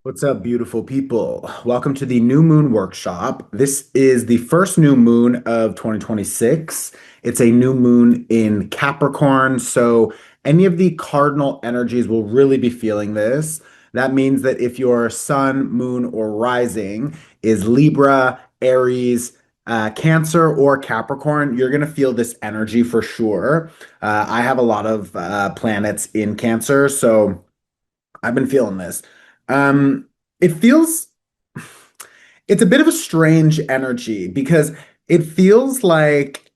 What's up, beautiful people? Welcome to the New Moon Workshop. This is the first new moon of 2026. It's a new moon in Capricorn, so any of the cardinal energies will really be feeling this. That means that if your sun, moon, or rising is Libra, Aries, Cancer, or Capricorn, you're going to feel this energy for sure. I have a lot of planets in Cancer, so I've been feeling this. It feels it's a bit of a strange energy because it feels like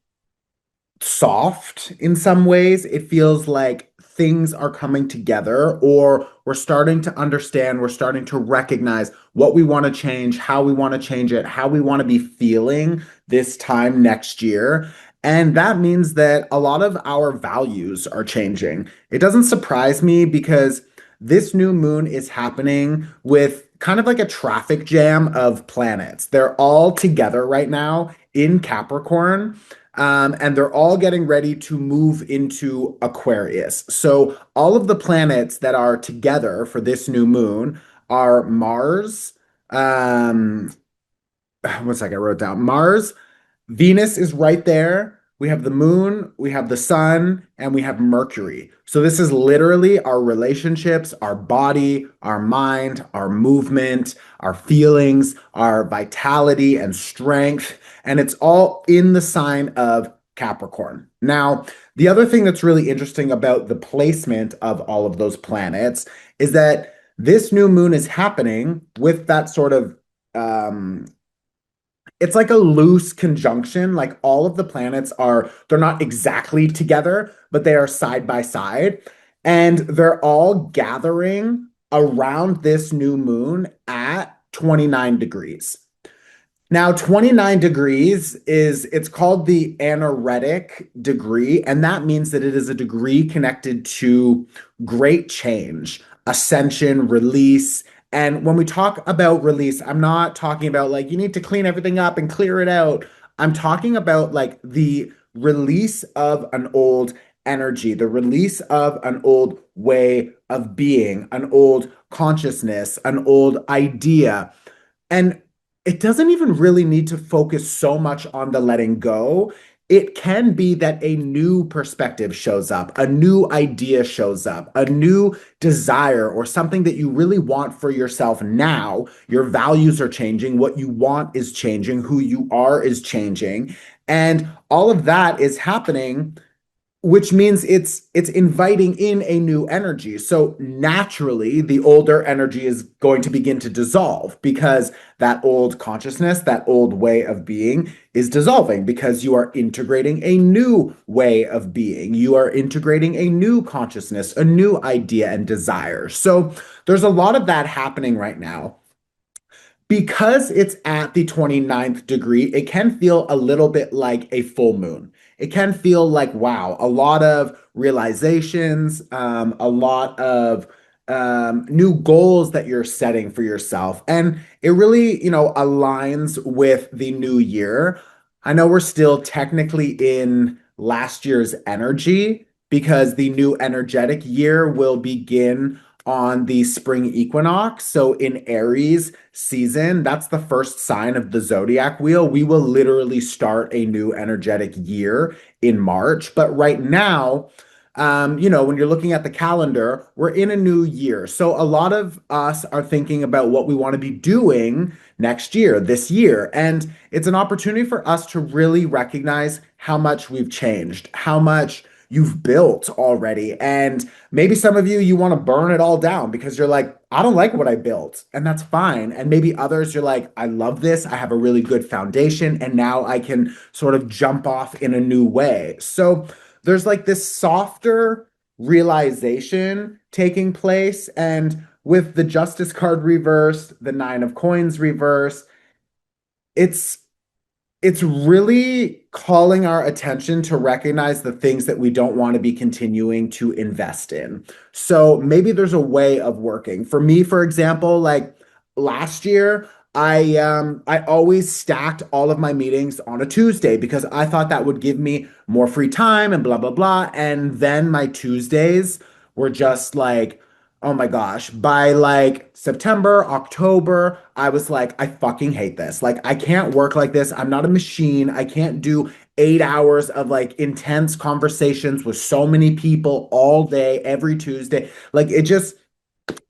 soft in some ways. It feels like things are coming together, or we're starting to understand, we're starting to recognize what we want to change, how we want to change it, how we want to be feeling this time next year. And that means that a lot of our values are changing. It doesn't surprise me because this new moon is happening with kind of like a traffic jam of planets. They're all together right now in Capricorn. And they're all getting ready to move into Aquarius. So all of the planets that are together for this new moon are Mars. Um, one second, I wrote down Mars, Venus is right there. We have the moon, we have the sun, and we have Mercury. So this is literally our relationships, our body, our mind, our movement, our feelings, our vitality and strength. And it's all in the sign of Capricorn. Now, the other thing that's really interesting about the placement of all of those planets is that this new moon is happening with that sort of it's like a loose conjunction. Like all of the planets they're not exactly together, but they are side by side. And they're all gathering around this new moon at 29 degrees. Now, 29 degrees it's called the anaretic degree, and that means that it is a degree connected to great change, ascension, release. And when we talk about release, I'm not talking about like you need to clean everything up and clear it out. I'm talking about like the release of an old energy, the release of an old way of being, an old consciousness, an old idea. And it doesn't even really need to focus so much on the letting go. It can be that a new perspective shows up, a new idea shows up, a new desire, or something that you really want for yourself now. Your values are changing, what you want is changing, who you are is changing. And all of that is happening, which means it's inviting in a new energy. So naturally, the older energy is going to begin to dissolve because that old consciousness, that old way of being is dissolving because you are integrating a new way of being. You are integrating a new consciousness, a new idea and desire. So there's a lot of that happening right now. Because it's at the 29th degree, it can feel a little bit like a full moon. It can feel like, wow, a lot of realizations, a lot of new goals that you're setting for yourself. And it really, aligns with the new year. I know we're still technically in last year's energy because the new energetic year will begin on the spring equinox. So in Aries season, that's the first sign of the zodiac wheel. We will literally start a new energetic year in March. But right now, when you're looking at the calendar, we're in a new year. So a lot of us are thinking about what we want to be doing next year, this year. And it's an opportunity for us to really recognize how much we've changed, how much you've built already. And maybe some of you, you want to burn it all down because you're like, I don't like what I built, and that's fine. And maybe others, you're like, I love this. I have a really good foundation, and now I can sort of jump off in a new way. So there's like this softer realization taking place. And with the Justice card reversed, the Nine of Coins reversed, it's it's really calling our attention to recognize the things that we don't want to be continuing to invest in. So maybe there's a way of working. For me, for example, like last year, I always stacked all of my meetings on a Tuesday because I thought that would give me more free time and blah blah blah. And then my Tuesdays were just like Oh my gosh. By like September, October, I was like, I fucking hate this. Like, I can't work like this. I'm not a machine. I can't do 8 hours of like intense conversations with so many people all day, every Tuesday. Like, it just,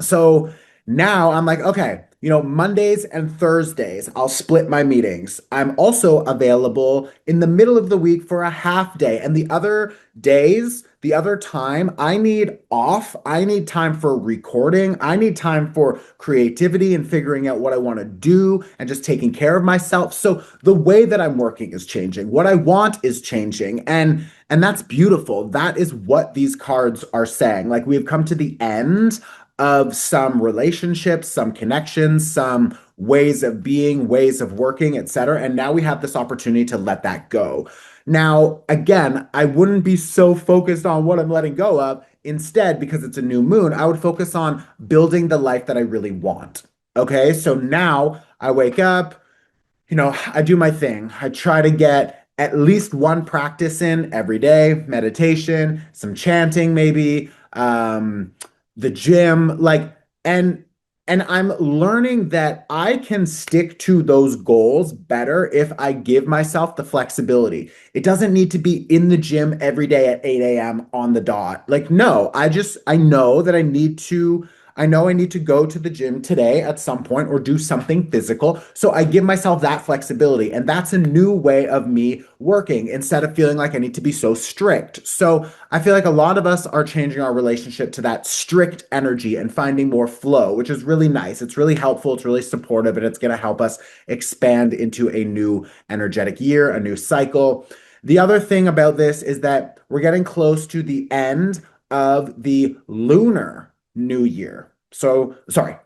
so now I'm like, okay, Mondays and Thursdays, I'll split my meetings. I'm also available in the middle of the week for a half day. And the other days, the other time, I need off. I need time for recording. I need time for creativity and figuring out what I want to do and just taking care of myself. So the way that I'm working is changing. What I want is changing. And that's beautiful. That is what these cards are saying. Like we've come to the end of some relationships, some connections, some ways of being, ways of working, etc. And now we have this opportunity to let that go. Now, again, I wouldn't be so focused on what I'm letting go of. Instead, because it's a new moon, I would focus on building the life that I really want. Okay, so now I wake up, I do my thing. I try to get at least one practice in every day, meditation, some chanting maybe, the gym, like and and I'm learning that I can stick to those goals better if I give myself the flexibility. It doesn't need to be in the gym every day at 8 a.m. on the dot. Like, no, I know that I know I need to go to the gym today at some point or do something physical. So I give myself that flexibility. And that's a new way of me working instead of feeling like I need to be so strict. So I feel like a lot of us are changing our relationship to that strict energy and finding more flow, which is really nice. It's really helpful. It's really supportive, and it's going to help us expand into a new energetic year, a new cycle. The other thing about this is that we're getting close to the end of the lunar new year. So, sorry,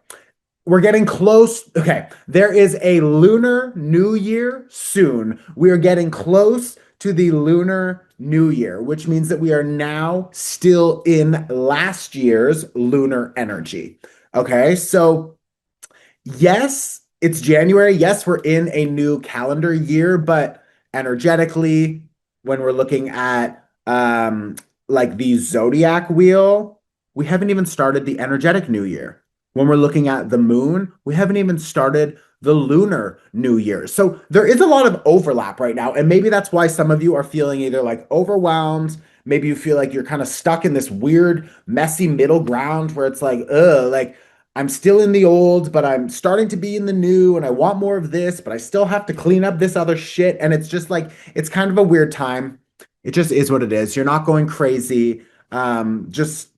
we're getting close. Okay, there is a lunar new year soon. We are getting close to the lunar new year, which means that we are now still in last year's lunar energy. Okay, so yes, it's January. Yes, we're in a new calendar year, but energetically, when we're looking at like the zodiac wheel, we haven't even started the energetic new year. When we're looking at the moon, we haven't even started the lunar new year. So there is a lot of overlap right now. And maybe that's why some of you are feeling either like overwhelmed, maybe you feel like you're kind of stuck in this weird, messy middle ground where it's like, like I'm still in the old, but I'm starting to be in the new, and I want more of this, but I still have to clean up this other shit. And it's just like, it's kind of a weird time. It just is what it is. You're not going crazy. Just,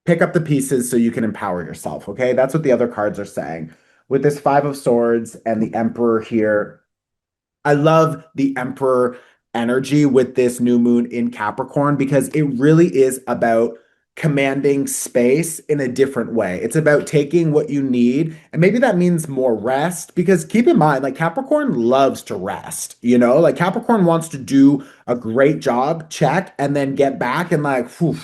pick up the pieces so you can empower yourself. Okay. That's what the other cards are saying. With this Five of Swords and the Emperor here, I love the Emperor energy with this new moon in Capricorn because it really is about commanding space in a different way. It's about taking what you need, and maybe that means more rest because keep in mind, like Capricorn loves to rest, like Capricorn wants to do a great job, check, and then get back and like, whew,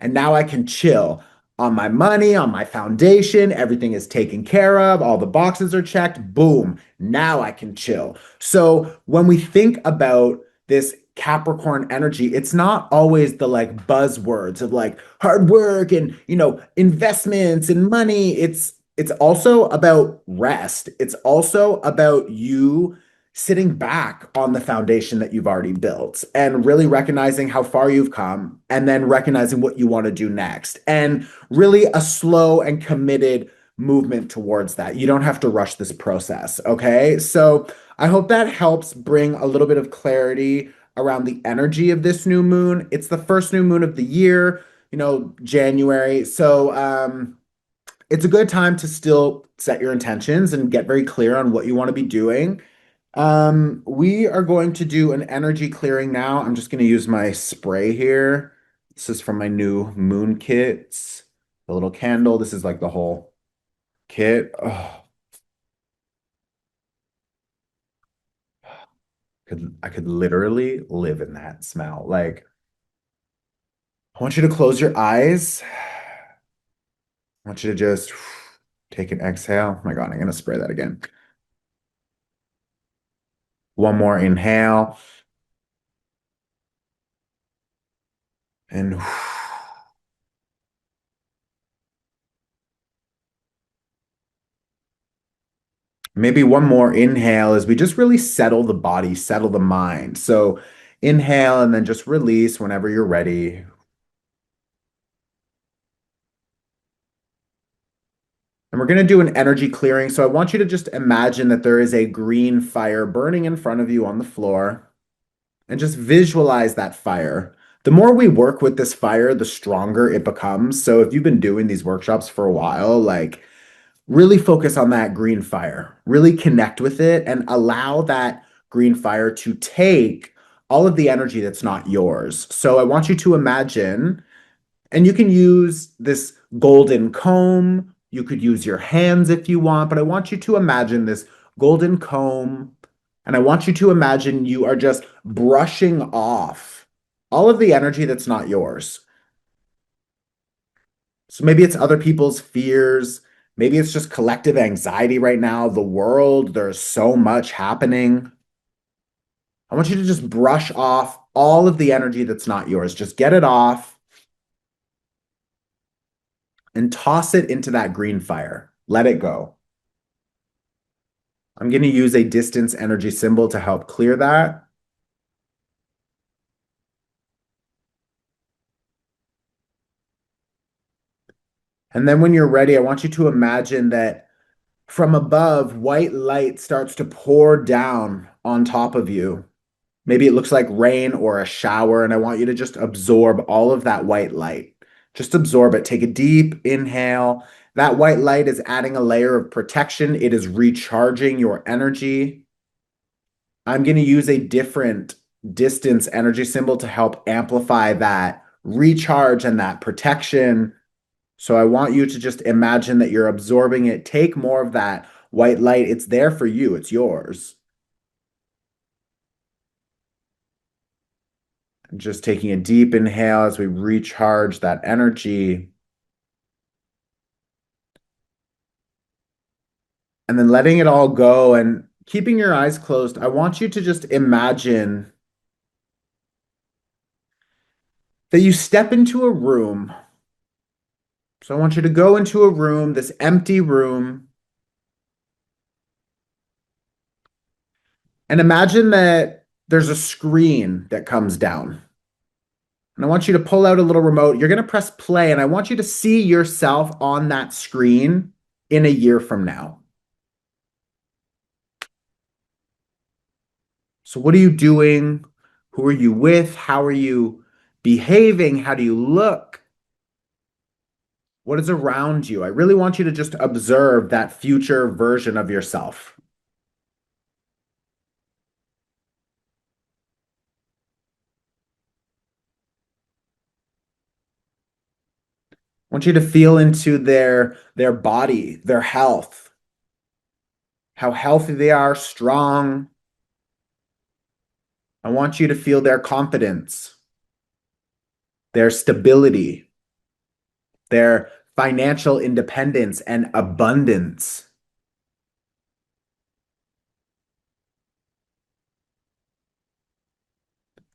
and now I can chill on my money, on my foundation, everything is taken care of, all the boxes are checked, boom, now I can chill. So when we think about this Capricorn energy, it's not always the like buzzwords of like hard work and investments and money. It's also about rest. It's also about you sitting back on the foundation that you've already built and really recognizing how far you've come and then recognizing what you want to do next. And really a slow and committed movement towards that. You don't have to rush this process. Okay. So I hope that helps bring a little bit of clarity around the energy of this new moon. It's the first new moon of the year, January. So it's a good time to still set your intentions and get very clear on what you want to be doing. We are going to do an energy clearing now. I'm just going to use my spray here. This is from my new moon kits. The little candle. This is like the whole kit. Oh, I could literally live in that smell. Like, I want you to close your eyes. I want you to just take an exhale. Oh my God, I'm gonna spray that again. One more inhale and Maybe one more inhale as we just really settle the body, settle the mind. So inhale and then just release whenever you're ready. And we're going to do an energy clearing. So I want you to just imagine that there is a green fire burning in front of you on the floor and just visualize that fire. The more we work with this fire, the stronger it becomes. So if you've been doing these workshops for a while, like really focus on that green fire, really connect with it and allow that green fire to take all of the energy that's not yours. So I want you to imagine, and you can use this golden comb. You could use your hands if you want, but I want you to imagine this golden comb. And I want you to imagine you are just brushing off all of the energy that's not yours. So maybe it's other people's fears. Maybe it's just collective anxiety right now. The world, there's so much happening. I want you to just brush off all of the energy that's not yours. Just get it off and toss it into that green fire. Let it go. I'm going to use a distance energy symbol to help clear that. And then when you're ready, I want you to imagine that from above, white light starts to pour down on top of you. Maybe it looks like rain or a shower, and I want you to just absorb all of that white light. Just absorb it. Take a deep inhale. That white light is adding a layer of protection. It is recharging your energy. I'm going to use a different distance energy symbol to help amplify that recharge and that protection. So I want you to just imagine that you're absorbing it. Take more of that white light. It's there for you, it's yours. Just taking a deep inhale as we recharge that energy. And then letting it all go and keeping your eyes closed. I want you to just imagine that you step into a room. So I want you to go into a room, this empty room, and imagine that there's a screen that comes down. And I want you to pull out a little remote. You're going to press play, and I want you to see yourself on that screen in a year from now. So, what are you doing? Who are you with? How are you behaving? How do you look? What is around you? I really want you to just observe that future version of yourself. I want you to feel into their body, their health, how healthy they are, strong. I want you to feel their confidence, their stability, their financial independence and abundance.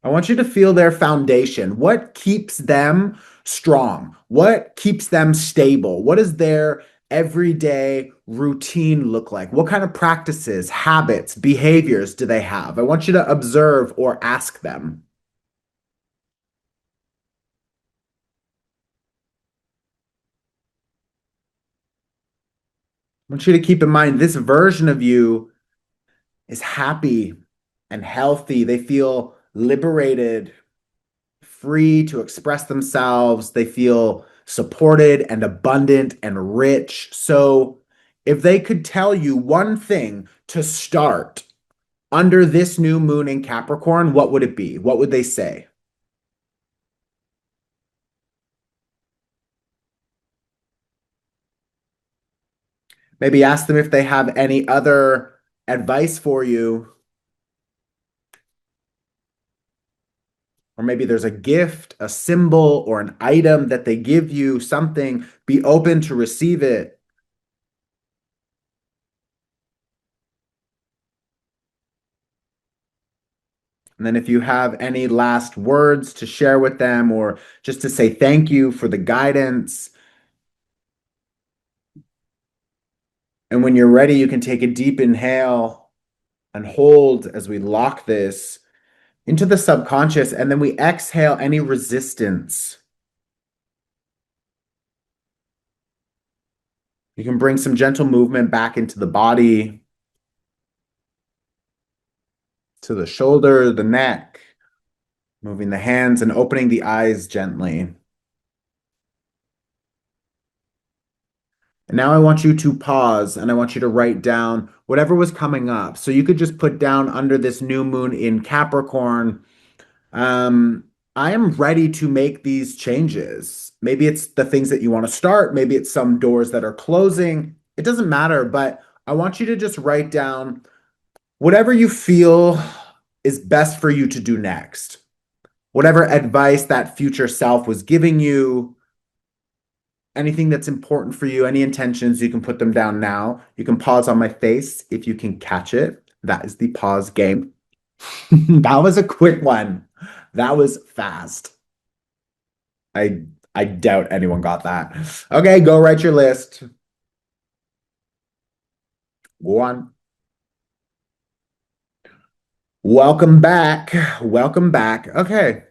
I want you to feel their foundation. What keeps them strong? What keeps them stable? What does their everyday routine look like? What kind of practices, habits, behaviors do they have? I want you to observe or ask them. I want you to keep in mind this version of you is happy and healthy. They feel liberated, free to express themselves. They feel supported and abundant and rich. So, if they could tell you one thing to start under this new moon in Capricorn, what would it be? What would they say? Maybe ask them if they have any other advice for you. Or maybe there's a gift, a symbol, or an item that they give you, something. Be open to receive it. And then if you have any last words to share with them or just to say thank you for the guidance, And when you're ready, you can take a deep inhale and hold as we lock this into the subconscious. And then we exhale any resistance. You can bring some gentle movement back into the body, to the shoulder, the neck, moving the hands and opening the eyes gently. And now I want you to pause and I want you to write down whatever was coming up. So you could just put down under this new moon in Capricorn, um, I am ready to make these changes. Maybe it's the things that you want to start, maybe it's some doors that are closing. It doesn't matter, but I want you to just write down whatever you feel is best for you to do next. Whatever advice that future self was giving you, anything that's important for you, any intentions, you can put them down now. You can pause on my face if you can catch it. That is the pause game. That was a quick one. That was fast. I I doubt anyone got that. Okay, go write your list. Go on. Welcome back. Welcome back. Okay.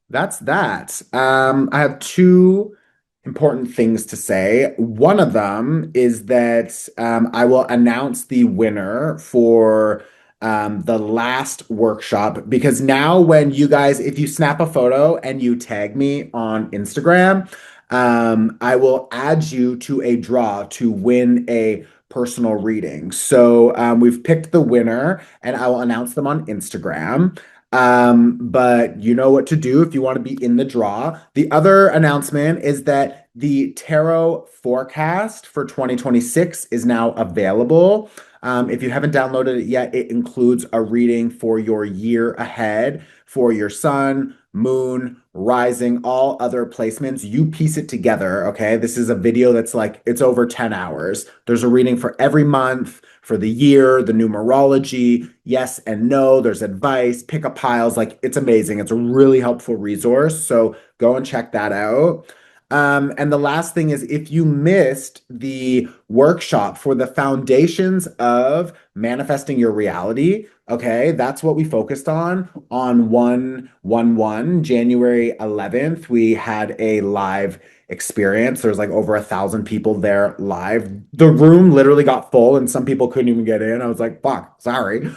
That's that. I have two important things to say. One of them is that I will announce the winner for the last workshop because now, when you guys, if you snap a photo and you tag me on Instagram, I will add you to a draw to win a personal reading. So we've picked the winner and I will announce them on Instagram. But you know what to do if you want to be in the draw. The other announcement is that the tarot forecast for 2026 is now available. If you haven't downloaded it yet, it includes a reading for your year ahead, for your sun, moon, rising, all other placements. You piece it together, okay? This is a video that's like, it's over 10 hours. There's a reading for every month, for the year, the numerology, yes and no. There's advice, pick a piles. Like, it's amazing. It's a really helpful resource. So go and check that out. And the last thing is, if you missed the workshop for the foundations of manifesting your reality, okay, that's what we focused on 1/1/1, January 11th. We had a live experience. There's like over 1,000 people there live. The room literally got full and some people couldn't even get in. I was like, fuck, sorry.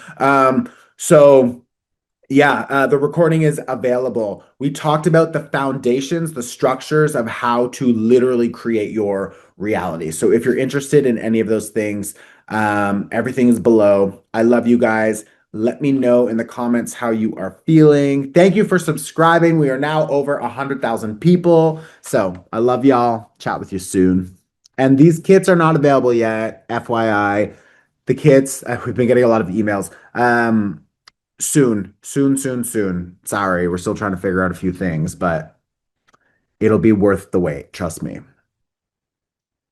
So yeah, the recording is available. We talked about the foundations, the structures of how to literally create your reality. So if you're interested in any of those things, everything is below. I love you guys. Let me know in the comments how you are feeling. Thank you for subscribing. We are now over 100,000 people. So I love y'all. Chat with you soon. And these kits are not available yet, FYI. The kits, we've been getting a lot of emails. Soon, soon, soon, soon. Sorry, we're still trying to figure out a few things, but it'll be worth the wait. Trust me.